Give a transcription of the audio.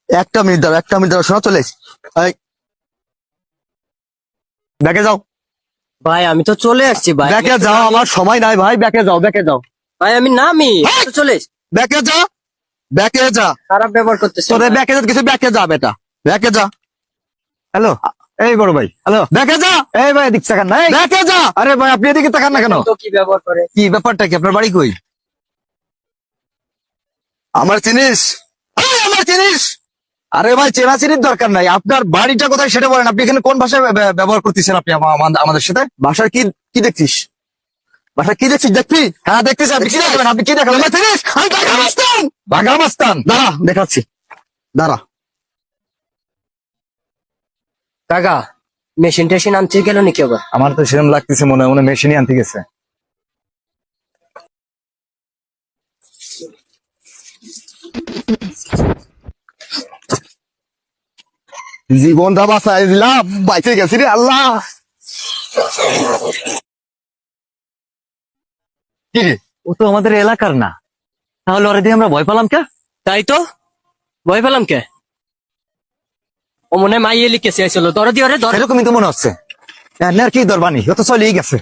একটা মিনিট দাও, একটা মিনিট দাও, শোনা চলে এসছি। এই, ব্যাকে যাও, ভাই আমি তো চলে আসছি ভাই। ব্যাকে যাও, আমার সময় নাই ভাই, ব্যাকে যাও, ব্যাকে যাও, ভাই আমি নামি তো চলে এসছি। ব্যাকে যা, ব্যাকে যা, খারাপ ব্যবহার করতেছে তোদের ব্যাকে যা, কিছু ব্যাকে যা বেটা, ব্যাকে যা। হ্যালো, এই বড় ভাই, হ্যালো, ব্যাকে যা। এই ভাই এদিকে তাকান না, ব্যাকে যা। আরে ভাই আপনি এদিকে তাকান না কেন? তো কি ব্যবহার করে? কি ব্যাপারটা কি? আপনার বাড়ি কই? আমার চিনিস? এই, আমার চিনিস? আরে ভাই চেনাচিনির দরকার নাই, আপনার বাড়িটা কোথায় সেটা বলেন। আপনি এখানে কোন ভাষায় ব্যবহার করতেছেন আপনি আমাদের সাথে? ভাষার কি কি দেখছিস? ভাষা কি দেখছিস? দেখবি? হ্যাঁ দেখতেছি। আপনি কি দেখাবেন? আপনি কি দেখাবেন? আমার চিনিস? আমি বাঘা মাস্তান, বাঘা মাস্তান। দাঁড়া দেখাচ্ছি, দাঁড়া। কাকা মেশিন টেশিন আনতে গেল নাকি আবার? আমার তো সেরকম লাগতেছে, মনে মনে মেশিনই আনতে গেছে। জীবনটা বাঁচাই দিলাম, বাইচে গেছি রে আল্লাহ। কি রে? ও তো আমাদের এলাকার না, তাহলে ওরা দিয়ে আমরা ভয় পেলাম কে? তাই তো, ভয় পেলাম কে? ও মনে হয় মাইয়ে লিখেছে আইছিল, ধরো দিয়ে ধর। এরকমই তো মনে হচ্ছে। আর কি দরবানি, ও তো চলেই গেছে।